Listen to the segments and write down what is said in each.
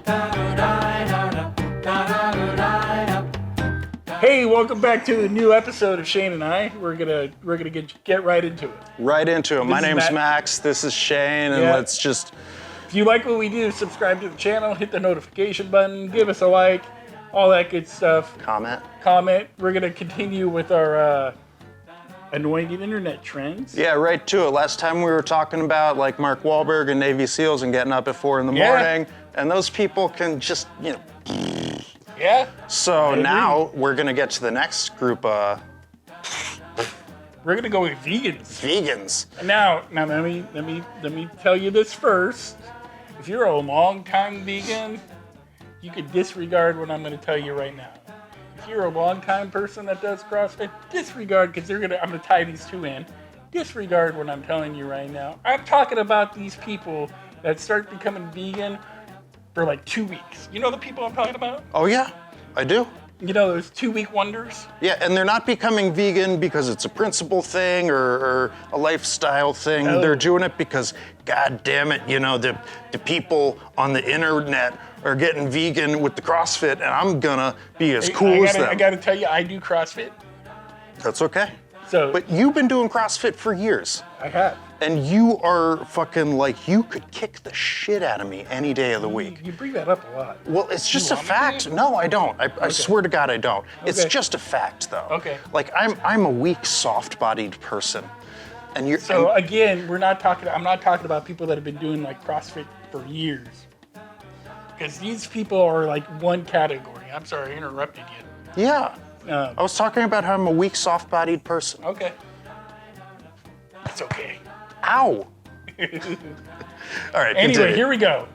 Hey, welcome back to a new episode of Shayne and I. We're gonna get right into it. Right into it. My name's Max. This is Shayne, and let's just. If you like what we do, subscribe to the channel, hit the notification button, give us a like, all that good stuff. Comment. We're gonna continue with our annoying internet trends. Yeah, right to it. Last time we were talking about like Mark Wahlberg and Navy SEALs and getting up at 4 in the morning, and those people can just, Yeah. So now we're gonna get to the next group. We're gonna go with vegans. Vegans. Now let me tell you this first. If you're a long-time vegan, you could disregard what I'm gonna tell you right now. If you're a long-time person that does CrossFit, disregard, because I'm gonna tie these two in. Disregard what I'm telling you right now. I'm talking about these people that start becoming vegan for like 2 weeks. You know the people I'm talking about? Oh yeah, I do. You know those 2-week wonders? Yeah, and they're not becoming vegan because it's a principle thing or a lifestyle thing. No. They're doing it because, God damn it, the people on the internet are getting vegan with the CrossFit, and I'm gonna be as cool as them. I gotta tell you, I do CrossFit. That's okay. But you've been doing CrossFit for years. I have. And you are fucking like, you could kick the shit out of me any day of the week. You bring that up a lot. Well, it's just a want me fact. to? No, I don't. I swear to God, I don't. It's Okay. just a fact, though. Okay. Like, I'm a weak, soft-bodied person. And you're... So again, I'm not talking about people that have been doing like CrossFit for years. Because these people are like one category. I'm sorry, I interrupted you. Yeah. I was talking about how I'm a weak, soft-bodied person. Okay. It's okay. Ow. All right, Anyway, continue. here we go.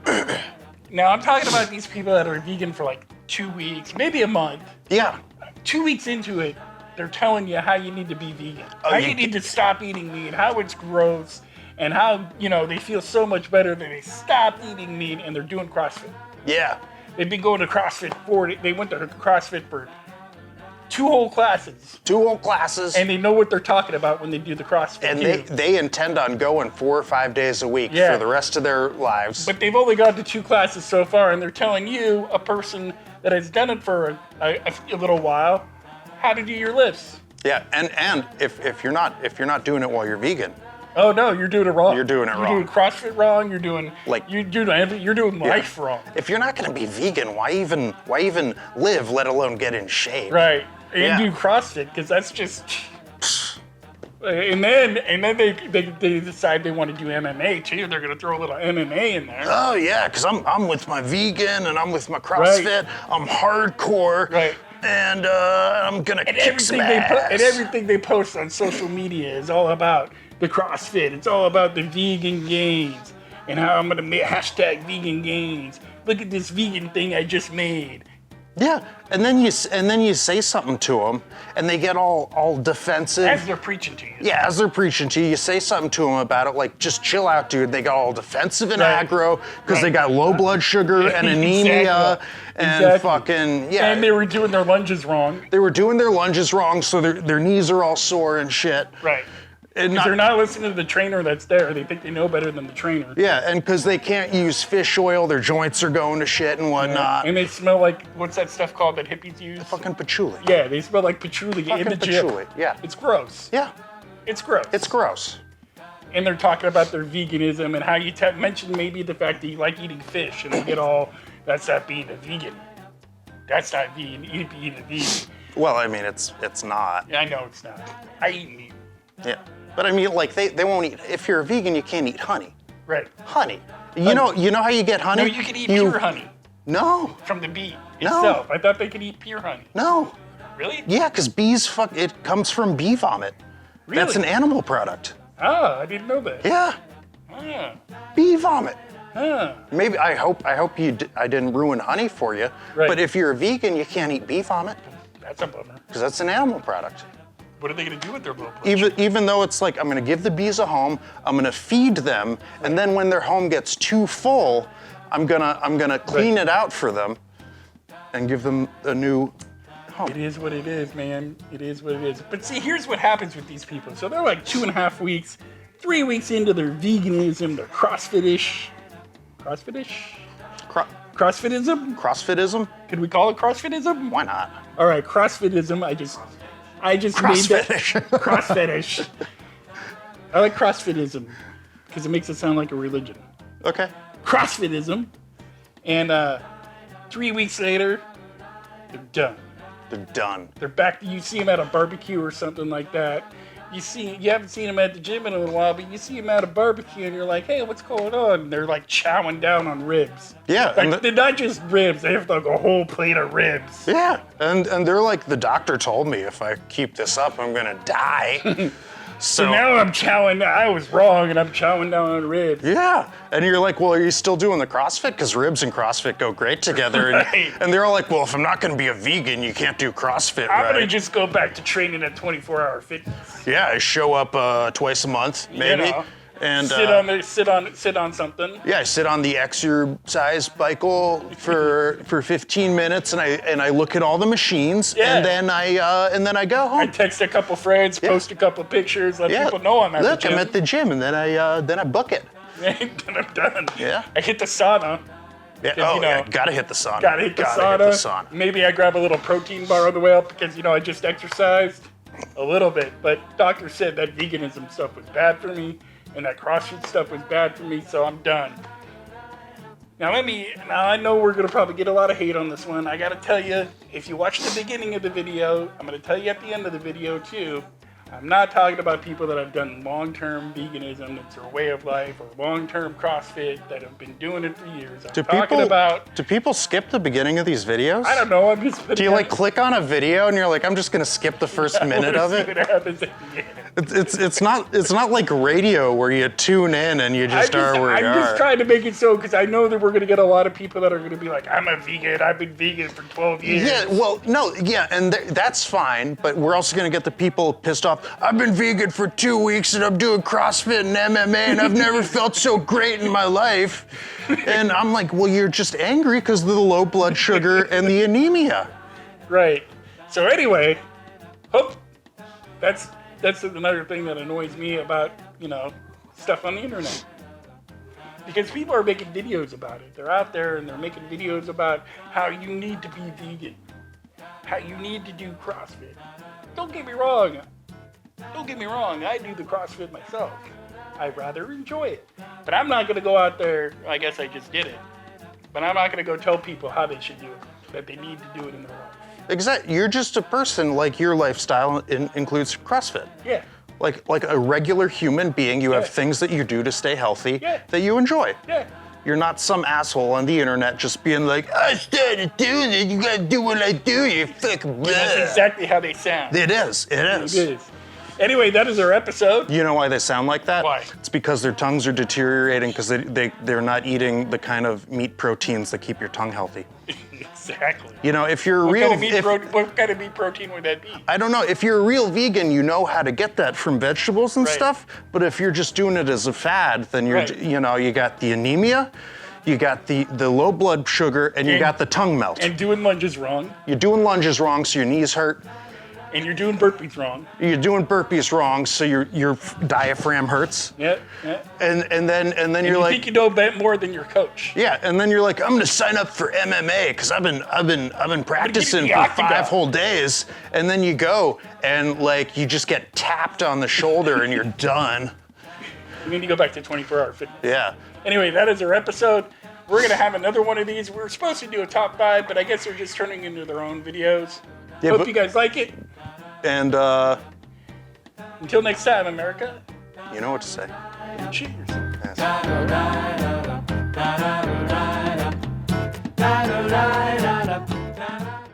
Now I'm talking about these people that are vegan for like 2 weeks, maybe a month. Yeah. 2 weeks into it, they're telling you how you need to be vegan. How you need to stop eating meat, how it's gross, and how, they feel so much better that they stopped eating meat and they're doing CrossFit. Yeah. They've been going to CrossFit they went to CrossFit for 2 whole classes. 2 whole classes. And they know what they're talking about when they do the CrossFit. And they intend on going 4 or 5 days a week for the rest of their lives. But they've only gone to 2 classes so far, and they're telling you, a person that has done it for a little while, how to do your lifts. Yeah, and if you're not doing it while you're vegan. Oh no, you're doing it wrong. You're doing it wrong. You're doing CrossFit wrong. You're doing you're doing life wrong. If you're not going to be vegan, why even live, let alone get in shape? Right. And do CrossFit, because that's just. And then they decide they want to do MMA too. They're going to throw a little MMA in there. Oh yeah, because I'm with my vegan and I'm with my CrossFit. Right. I'm hardcore. Right. And I'm gonna kick some ass. And everything they post on social media is all about the CrossFit. It's all about the vegan gains and how I'm gonna make hashtag vegan gains. Look at this vegan thing I just made. Yeah, and then you say something to them, and they get all defensive. As they're preaching to you. Yeah, as they're preaching to you, you say something to them about it, like, just chill out, dude. They got all defensive and aggro because they got low blood sugar and anemia and fucking, And they were doing their lunges wrong. They were doing their lunges wrong, so their knees are all sore and shit. Right. Because they're not listening to the trainer that's there. They think they know better than the trainer. Yeah, and because they can't use fish oil, their joints are going to shit and whatnot. Yeah. And they smell like, what's that stuff called that hippies use? Fucking patchouli. Yeah, they smell like patchouli in the gym. Patchouli, yeah. It's gross. Yeah. It's gross. It's gross. And they're talking about their veganism and how you mentioned maybe the fact that you like eating fish, and they get all, that's not being a vegan. That's not being a vegan. Well, I mean, it's not. Yeah, I know it's not. I eat meat. Yeah. But I mean, like, they won't eat, if you're a vegan, you can't eat honey. Right. Honey. You know how you get honey? No, you can eat pure honey. No. From the bee itself. I thought they could eat pure honey. No. Really? Yeah, because it comes from bee vomit. Really? That's an animal product. Ah, I didn't know that. Yeah. Ah. Bee vomit. Ah. Maybe, I hope I didn't ruin honey for you. Right. But if you're a vegan, you can't eat bee vomit. That's a bummer. Because that's an animal product. What are they going to do with their low blood sugar? Even though it's like, I'm going to give the bees a home, I'm going to feed them, and then when their home gets too full, I'm gonna clean it out for them and give them a new home. It is what it is, man. It is what it is. But see, here's what happens with these people. So they're like 2.5 weeks, 3 weeks into their veganism, they're CrossFit-ish. CrossFit-ish? CrossFitism? CrossFitism? Could we call it CrossFitism? Why not? All right, CrossFitism. I just Cross made that fetish. cross fetish. I like CrossFitism because it makes it sound like a religion. Okay. CrossFitism, and 3 weeks later, they're done. They're done. They're back. You see them at a barbecue or something like that. You haven't seen them at the gym in a little while, but you see them at a barbecue, and you're like, "Hey, what's going on?" And they're like chowing down on ribs. Yeah. Like, they're not just ribs; they have like a whole plate of ribs. Yeah, and they're like, the doctor told me if I keep this up, I'm gonna die. So now I'm chowing. I was wrong, and I'm chowing down on ribs. Yeah, and you're like, well, are you still doing the CrossFit? Because ribs and CrossFit go great together. Right. And they're all like, well, if I'm not gonna be a vegan, you can't do CrossFit, I'm right? gonna just go back to training at 24-hour fitness. Yeah, I show up twice a month, maybe. You know, and sit on something. yeah, I sit on the exercise cycle for 15 minutes, and I look at all the machines, Yeah. and then I go I home. text a couple friends, post a couple pictures, let Yeah, people know I'm at look, the gym. I'm at the gym, and then I book it. Then I'm done. Yeah. I hit the sauna. Yeah. 'Cause, Oh, you know, yeah, gotta hit the sauna. Gotta hit the sauna. Maybe I grab a little protein bar on the way up because, I just exercised a little bit. But doctor said that veganism stuff was bad for me and that CrossFit stuff was bad for me, so I'm done. Now I know we're gonna probably get a lot of hate on this one. I gotta tell you, if you watch the beginning of the video, I'm gonna tell you at the end of the video too. I'm not talking about people that have done long-term veganism, that's their way of life, or long-term CrossFit that have been doing it for years. I'm talking about. Do people skip the beginning of these videos? I don't know. I'm just. Do you like click on a video and you're like, I'm just gonna skip the first minute of it? It's not like radio where you tune in and you just are where you are. I'm just trying to make it so because I know that we're gonna get a lot of people that are gonna be like, I'm a vegan. I've been vegan for 12 years. Yeah, well, no, yeah, and that's fine, but we're also gonna get the people pissed off. I've been vegan for 2 weeks and I'm doing CrossFit and MMA and I've never felt so great in my life. And I'm like, well, you're just angry because of the low blood sugar and the anemia. Right. So anyway, that's another thing that annoys me about, stuff on the internet. Because people are making videos about it. They're out there and they're making videos about how you need to be vegan, how you need to do CrossFit. Don't get me wrong, I do the CrossFit myself. I rather enjoy it. But I'm not gonna go out there, I guess I just did it, but I'm not gonna go tell people how they should do it, that they need to do it in their life. Exactly. You're just a person, like your lifestyle includes CrossFit. Yeah. Like a regular human being, you have things that you do to stay healthy that you enjoy. Yeah. You're not some asshole on the internet just being like, I started doing it, you gotta do what I do, you fucking blah. That's exactly how they sound. It is. It is. Anyway, that is our episode. You know why they sound like that? Why? It's because their tongues are deteriorating because they're not eating the kind of meat proteins that keep your tongue healthy. Exactly. If you're a What real... kind of meat protein would that be? I don't know. If you're a real vegan, you know how to get that from vegetables and stuff. But if you're just doing it as a fad, then you got the anemia, you got the low blood sugar, and you got the tongue melt. And doing lunges wrong. You're doing lunges wrong, so your knees hurt. And you're doing burpees wrong. You're doing burpees wrong, so your diaphragm hurts. Yeah. And then you're You like, think you know more than your coach. yeah, and then you're like, I'm gonna sign up for MMA because I've been practicing the for octagon. 5 whole days, and then you go and like you just get tapped on the shoulder and you're done. You need to go back to 24-hour fitness. Yeah. Anyway, that is our episode. We're gonna have another one of these. We were supposed to do a top 5, but I guess they're just turning into their own videos. Yeah, Hope you guys like it. And Until next time, America. you know what to say. Cheers. Yes.